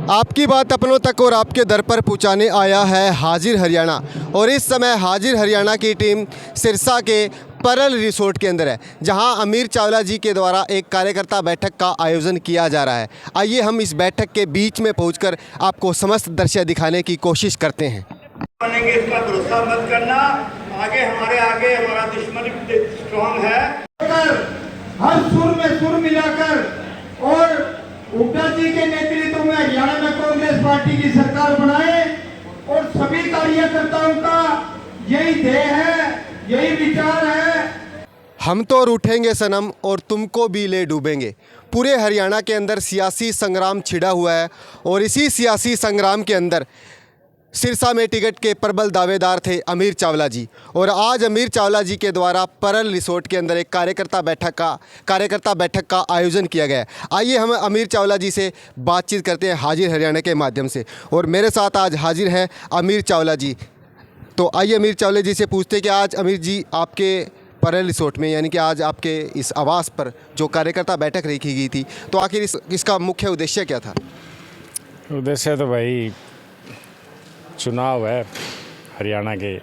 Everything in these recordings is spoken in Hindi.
आपकी बात अपनों तक और आपके दर पर पहुंचाने आया है हाजिर हरियाणा। और इस समय हाजिर हरियाणा की टीम सिरसा के परल रिसोर्ट के अंदर है, जहां अमीर चावला जी के द्वारा एक कार्यकर्ता बैठक का आयोजन किया जा रहा है। आइए हम इस बैठक के बीच में पहुंचकर आपको समस्त दृश्य दिखाने की कोशिश करते हैं। इसका भरोसा मत करना, आगे हमारा दुश्मन स्ट्रॉन्ग है। हर सुर में सुर मिलाकर और हुड्डा जी के नेतृत्व में हरियाणा में कांग्रेस पार्टी की सरकार बनाए और सभी कार्यकर्ताओं का यही ध्येय है, यही विचार है। हम तो रूठेंगे सनम और तुमको भी ले डूबेंगे। पूरे हरियाणा के अंदर सियासी संग्राम छिड़ा हुआ है और इसी सियासी संग्राम के अंदर सिरसा में टिकट के प्रबल दावेदार थे अमीर चावला जी। और आज अमीर चावला जी के द्वारा परल रिसोर्ट के अंदर एक कार्यकर्ता बैठक का आयोजन किया गया है। आइए हम अमीर चावला जी से बातचीत करते हैं हाजिर हरियाणा के माध्यम से। और मेरे साथ आज हाजिर हैं अमीर चावला जी। तो आइए अमीर चावला जी से पूछते हैं कि आज अमीर जी आपके परल रिसोर्ट में, यानी कि आज आपके इस आवास पर जो कार्यकर्ता बैठक रखी गई थी, तो आखिर इसका मुख्य उद्देश्य क्या था? उद्देश्य तो भाई चुनाव है हरियाणा के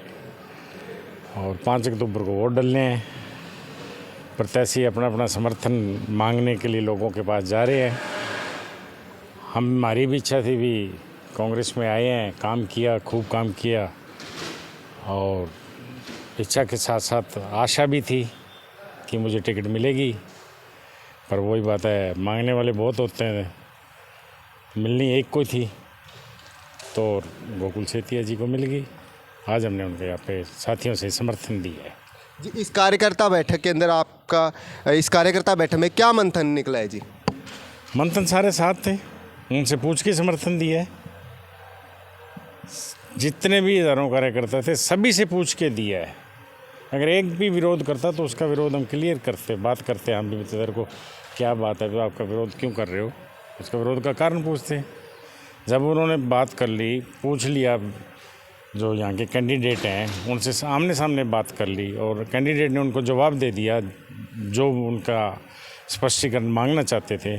और 5 अक्टूबर को वोट डालने हैं। प्रत्याशी अपना अपना समर्थन मांगने के लिए लोगों के पास जा रहे हैं। हमारी भी इच्छा थी, भी कांग्रेस में आए हैं, काम किया, खूब काम किया और इच्छा के साथ साथ आशा भी थी कि मुझे टिकट मिलेगी। पर वही बात है, मांगने वाले बहुत होते हैं, मिलनी एक को थी तो गोकुल सेतिया जी को मिल गई। आज हमने उनके यहाँ पे साथियों से समर्थन दिया है जी। इस कार्यकर्ता बैठक के अंदर आपका इस कार्यकर्ता बैठक में क्या मंथन निकला है जी? मंथन सारे साथ थे, उनसे पूछ के समर्थन दिया है। जितने भी हज़ारों कार्यकर्ता थे सभी से पूछ के दिया है। अगर एक भी विरोध करता तो उसका विरोध हम क्लियर करते, बात करते। हम भी तेरे को क्या बात है, तो आपका विरोध क्यों कर रहे हो, उसका विरोध का कारण पूछते। जब उन्होंने बात कर ली, पूछ लिया, जो यहाँ के कैंडिडेट हैं उनसे आमने सामने बात कर ली और कैंडिडेट ने उनको जवाब दे दिया जो उनका स्पष्टीकरण मांगना चाहते थे,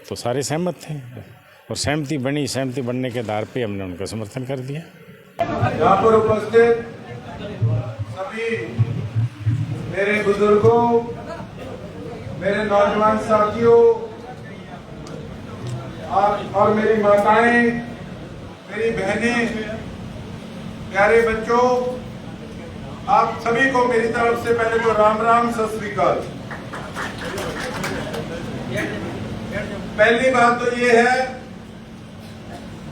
तो सारे सहमत थे और सहमति बनी। सहमति बनने के आधार पे हमने उनका समर्थन कर दिया। यहाँ पर उपस्थित सभी मेरे बुजुर्गों, मेरे नौजवान साथियों और मेरी माताएं, मेरी बहनें, प्यारे बच्चों, आप सभी को मेरी तरफ से पहले तो राम राम, सत श्री अकाल। पहली बात तो ये है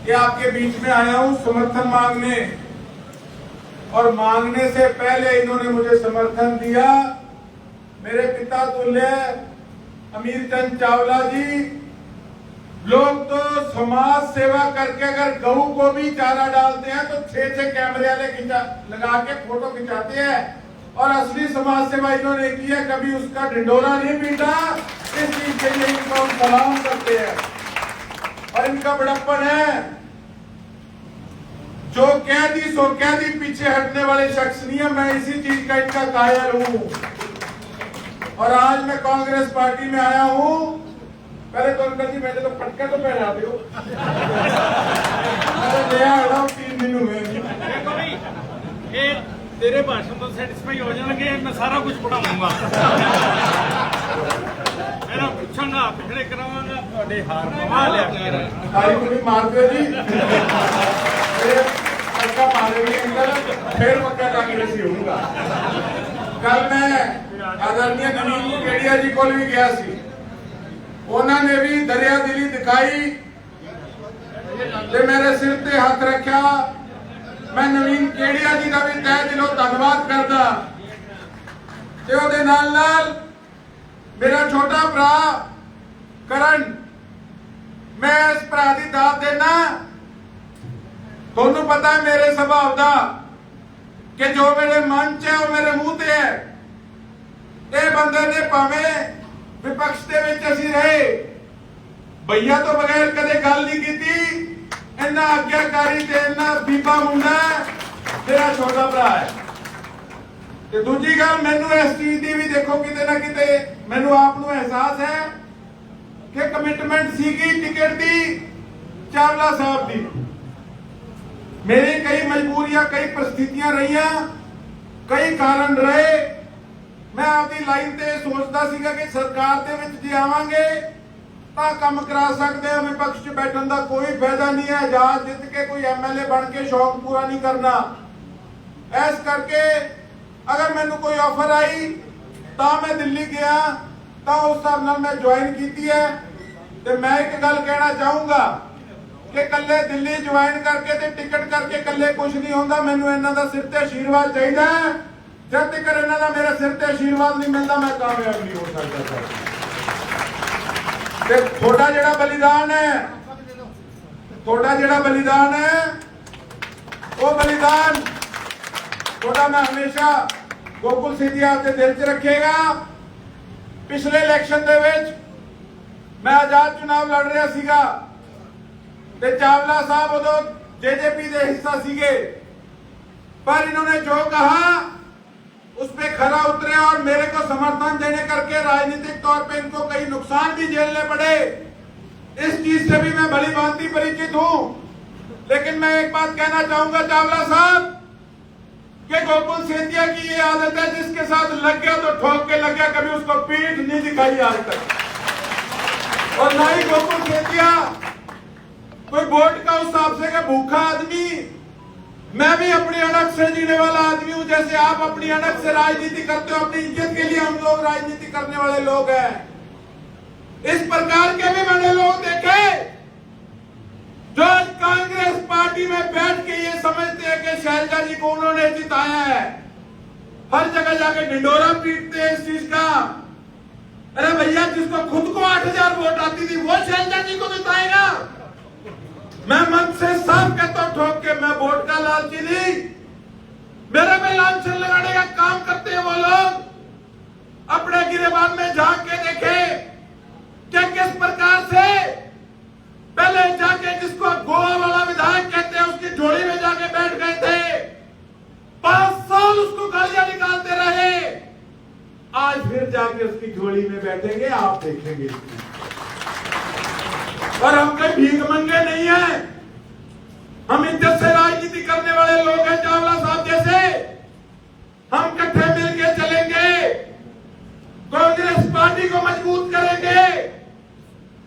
कि आपके बीच में आया हूं समर्थन मांगने, और मांगने से पहले इन्होंने मुझे समर्थन दिया। मेरे पिता तुल्य अमीर चंद चावला जी, लोग तो समाज सेवा करके अगर गऊ को भी चारा डालते हैं तो 6 कैमरे वाले लगा के फोटो खिंचाते हैं, और असली समाज सेवा इन्होंने की है, कभी उसका ढिंडोरा नहीं पीटा। इस चीज के लिए इनको हम सलाम करते हैं। और इनका बड़प्पन है, जो कह दी सो कह दी, पीछे हटने वाले शख्स नहीं है। मैं इसी चीज का इनका कायल हूं। और आज मैं कांग्रेस पार्टी में आया हूं। पहले तो अंकल जी मैंने तो पटका तो पहना दो, नया 3 दिन हुए। तेरे भाषण तो सेटिस्फाई हो जाएंगे, मैं सारा कुछ पढ़ाऊंगा। मेरा पूछूंगा, पिछले कराऊंगा, थोड़े हार पवा लिया मार दो जी, पक्का मारेंगे अंकल, फिर पक्का कांग्रेसी होऊंगा। कल मैं आदरणीय नवीन केडिया जी को भी गया सी, उन्होंने भी दरिया दिली दिखाई ते मेरे सिर ते हाथ रखा। मैं नवीन केडिया जी का भी तहे दिलों धन्यवाद करदा। ते ओदे नाल नाल मेरा छोटा भरा करण, मैं इस भरा दी दात देना। ਤੁਹਾਨੂੰ पता है मेरे स्वभाव का कि जो मेरे मन च है वो मेरे मुंह ते है। ये बंदे ने भावें विपक्ष के विच असीं रहे, भैया तो बगैर कदे गल नहीं की। इन्ना आग्याकारी ते इन्ना बीबा मुंडा मेरा छोटा भरा है। ते दूजी गल, मैनू इस चीज की भी देखो किते ना किते मैनू आप नू एहसास है कि कमिटमेंट सीगी टिकट दी चावला साहब दी। मेरी कई मजबूरियां, कई परिस्थितियां रही, कई कारण रहे। मैं आपकी लाइन ते सोचता सीगा कि सरकार दे विच जे आवांगे तां काम करा सकते हैं, विपक्ष च बैठन का कोई फायदा नहीं है, जहाज जित के कोई MLA बन के शौक पूरा नहीं करना। इस करके अगर मैनू कोई ऑफर आई तो मैं दिल्ली गया, तो उस हिसाब नाल मैं ज्वाइन की है। तो मैं एक गल कहना चाहूंगा कि कल्ले दिल्ली ज्वाइन करके ते टिकट करके कल्ले कुछ नहीं होता। मैनू इन्हां दा सिर ते आशीर्वाद चाहिए। जब तक इन्हां दा मेरे सिर ते आशीर्वाद नहीं मिलता मैं कामयाब नहीं हो सकता। ते थोड़ा जिहड़ा बलिदान है, थोड़ा जिहड़ा बलिदान है, वो बलिदान थोड़ा मैं हमेशा गोकुल सिंधिया के दिल च रखेगा। पिछले इलेक्शन दे विच मैं आजाद चुनाव लड़ रहा सीगा ते चावला साहब उदों JJP दे हिस्सा सीगे, पर इन्होंने जो कहा उस पे खरा उतरे और मेरे को समर्थन देने करके राजनीतिक तौर पे इनको कई नुकसान भी झेलने पड़े। इस चीज से भी मैं भली भांति परिचित हूं। लेकिन मैं एक बात कहना चाहूंगा चावला साहब कि गोकुल सिंधिया की ये आदत है, जिसके साथ लग गया तो ठोक के लग गया, कभी उसको पीठ नहीं दिखाई आज तक। और ना ही गोकुल सिंधिया कोई वोट का उस हिसाब से का भूखा आदमी। मैं भी अपनी अणक से जीने वाला आदमी हूं, जैसे आप अपनी अणक से राजनीति करते हो। अपनी इज्जत के लिए हम लोग राजनीति करने वाले लोग हैं। इस प्रकार के भी मैंने लोग देखे जो कांग्रेस पार्टी में बैठ के ये समझते हैं कि शैलजा जी को उन्होंने जिताया है। हर जगह जाके ढिंडोरा पीटते हैं इस चीज का। अरे भैया, जिसको खुद को 8000 वोट आती थी वो शैलजा जी को जिताएगा? मैं मन से साफ कहता हूं ठोक के, मैं वोट का लालची नहीं। मेरे में लांछन लगाने का काम करते हैं वो लोग। अपने गिरेबान में झांक के देखे कि किस प्रकार से पहले जाके जिसको गोवा वाला विधायक कहते हैं उसकी झोली में जाके बैठ गए थे। 5 साल उसको गालियां निकालते रहे। आज फिर जाके उसकी झोली में बैठेंगे, आप देखेंगे। और हम कोई भीख मंगे नहीं है, हम इज्जत से राजनीति करने वाले लोग हैं। चावला साहब जैसे हम इकट्ठे मिलकर चलेंगे, कांग्रेस पार्टी को मजबूत करेंगे,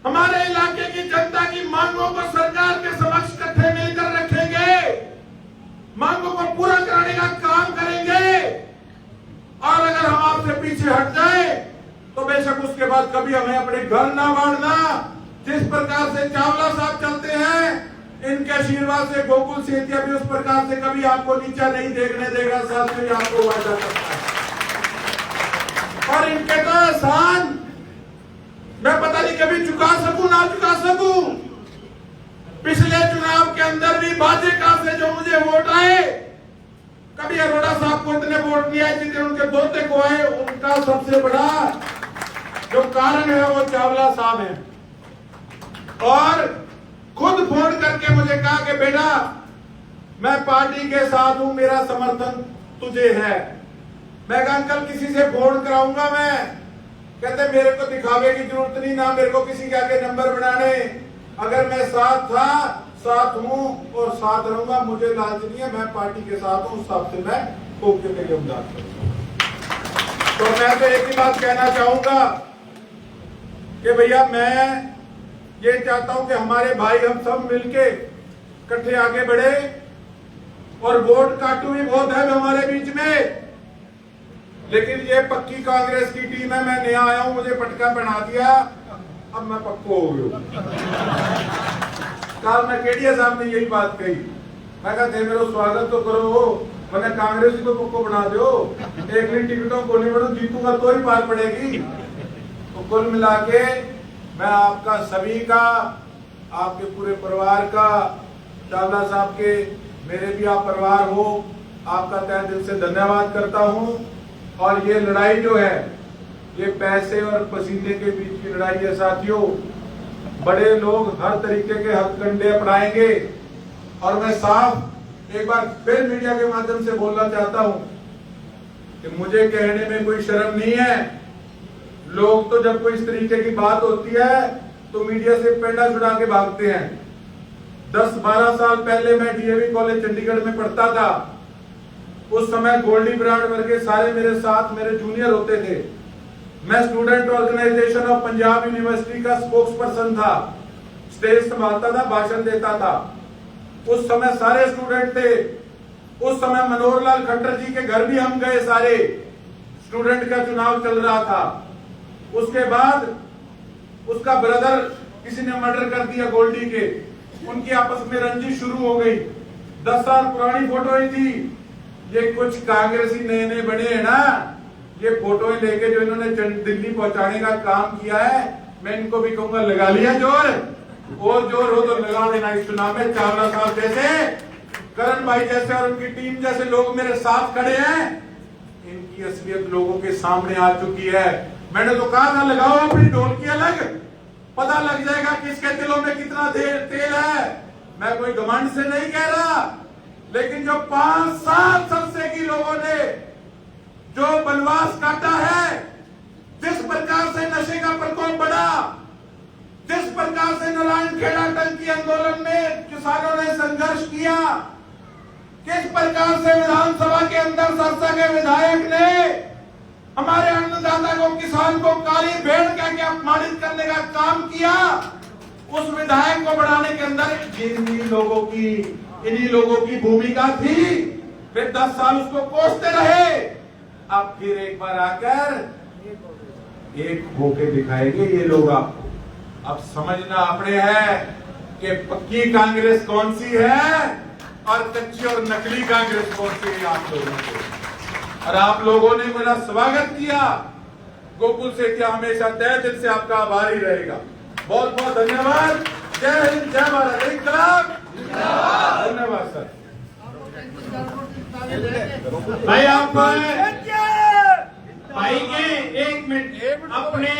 हमारे इलाके की जनता की मांगों को सरकार के समक्ष इकट्ठे मिलकर रखेंगे, मांगों को पूरा कराने का काम करेंगे। और अगर हम आपसे पीछे हट जाए तो बेशक उसके बाद कभी हमें अपने घर ना बांटना। जिस प्रकार से चावला साहब चलते हैं, इनके आशीर्वाद से गोकुल सिंधिया भी उस प्रकार से कभी आपको नीचा नहीं देखने देगा। साथ में आपको वादा करता है। और इनके तो एहसान मैं पता नहीं कभी चुका सकूं ना चुका सकूं। पिछले चुनाव के अंदर भी भाजपा से जो मुझे वोट आए, कभी अरोड़ा साहब को इतने वोट नहीं आए जितने उनके दोते को आए। उनका सबसे बड़ा जो कारण है वो चावला साहब है। और खुद फोन करके मुझे कहा कि बेटा मैं पार्टी के साथ हूं, मेरा समर्थन तुझे है। मैं कहा अंकल किसी से फोन कराऊंगा मैं? कहते मेरे को दिखावे की जरूरत नहीं, ना मेरे को किसी के आगे नंबर बनाने। अगर मैं साथ था, साथ हूं और साथ रहूंगा, मुझे लालच नहीं है, मैं पार्टी के साथ हूं, उस हिसाब से मैं ओके के लिए उम्मीद करूंगा। तो मैं तो एक ही बात कहना चाहूंगा कि भैया मैं ये चाहता हूं कि हमारे भाई हम सब मिलके इकट्ठे आगे बढ़े। और वोट काटू भी बहुत है हमारे बीच में, लेकिन ये पक्की कांग्रेस की टीम है। मैं नया आया हूं, मुझे पटका पहना दिया, अब मैं पक्को हो गया। कल मैं केडिया साहब ने यही बात कही, मैं कहते मेरा स्वागत तो करो, मैंने कांग्रेस को पक्को बना दो। एक भी टिकटों को नहीं बढ़ू, जीतूंगा तो ही पार पड़ेगी। तो कुल मिला के मैं आपका सभी का, आपके पूरे परिवार का, चावला साहब के, मेरे भी आप परिवार हो, आपका तहे दिल से धन्यवाद करता हूं। और ये लड़ाई जो है, ये पैसे और पसीने के बीच की लड़ाई है साथियों। बड़े लोग हर तरीके के हथकंडे अपनाएंगे। और मैं साफ एक बार फिर मीडिया के माध्यम से बोलना चाहता हूं कि मुझे कहने में कोई शर्म नहीं है। लोग तो जब कोई इस तरीके की बात होती है तो मीडिया से पेंडा छुड़ा के भागते हैं। 10-12 साल पहले मैं डीएवी कॉलेज चंडीगढ़ में पढ़ता था। उस समय गोल्डी बराड़ वर्गे सारे मेरे साथ मेरे जूनियर होते थे। मैं student organisation of Punjab university का स्पोक्स पर्सन था, स्टेज संभालता था, भाषण देता था। उस समय सारे स्टूडेंट थे। उस समय मनोहर लाल खट्टर जी के घर भी हम गए, सारे स्टूडेंट का चुनाव चल रहा था। उसके बाद उसका ब्रदर किसी ने मर्डर कर दिया गोल्डी के, उनकी आपस में रंजिश शुरू हो गई। 10 साल पुरानी फोटो ही थी। ये कुछ कांग्रेसी नए नए बने हैं ना, ये फोटो लेके जो इन्होंने दिल्ली पहुंचाने का काम किया है, मैं इनको भी कहूंगा लगा लिया जोर, और जोर हो तो लगा देना इस चुनाव में। चावला साहब जैसे, करण भाई जैसे और उनकी टीम जैसे लोग मेरे साथ खड़े हैं, इनकी असलियत लोगों के सामने आ चुकी है। मैंने तो कहा था लगाओ अपनी ढोलकी अलग, पता लग जाएगा किसके दिलों में कितना तेल है। मैं कोई घमंड से नहीं कह रहा, लेकिन जो 5-7 सरसे की लोगों ने जो बनवास काटा है, जिस प्रकार से नशे का प्रकोप बढ़ा, जिस प्रकार से नारायण खेड़ा टंकी आंदोलन में किसानों ने संघर्ष किया, किस प्रकार से विधानसभा के अंदर सरसा के विधायक ने हमारे अन्नदाता को, किसान को काली भेड़ कह के अपमानित करने का काम किया, उस विधायक को बढ़ाने के अंदर इन्हीं लोगों की भूमिका थी। फिर 10 साल उसको कोसते रहे। अब फिर एक बार आकर एक होके दिखाएंगे ये लोग आपको। अब समझना अपने है कि पक्की कांग्रेस कौन सी है और कच्ची और नकली कांग्रेस कौन सी है आप लोगों को। और आप लोगों ने मेरा स्वागत किया। गोकुल सेठिया हमेशा तहे दिल से आपका आभारी रहेगा। बहुत बहुत धन्यवाद। जय हिंद, जय भारत, इंकलाब जिंदाबाद। धन्यवाद सर। भाई आप भाई के 1 मिनट अपने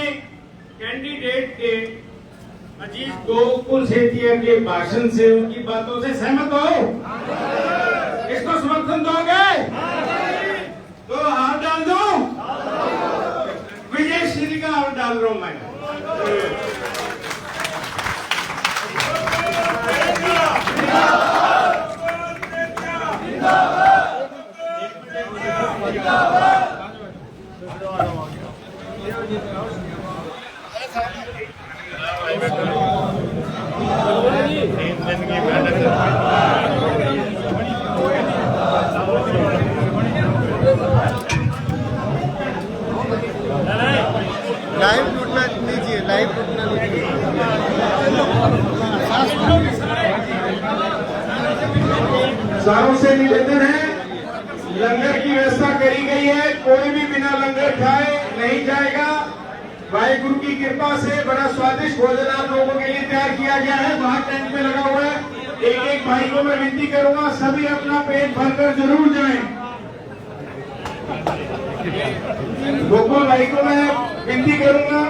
कैंडिडेट के अजीत गोकुल सेठिया के भाषण से, उनकी बातों से सहमत हो? इसको समर्थन दोगे तो हाथ डाल दो। विजय श्री का हाथ डाल रहा हूं मैं। लाइव टूटना लीजिए, लाइव टूटना लीजिए। सारों से निवेदन है, लंगर की व्यवस्था करी गई है, कोई भी बिना लंगर खाए नहीं जाएगा। वाहिगुरु की कृपा से बड़ा स्वादिष्ट भोजन आप लोगों के लिए तैयार किया गया है, बाहर टेंट में लगा हुआ है। एक भाई को मैं विनती करूंगा, सभी अपना पेट भरकर जरूर जाएं। गोकुल भाई को मैं विनती करूंगा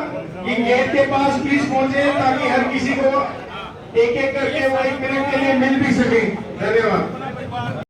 कि गेट के पास प्लीज पहुंचे, ताकि हर किसी को एक एक करके वो 1 मिनट के लिए मिल भी सके। धन्यवाद।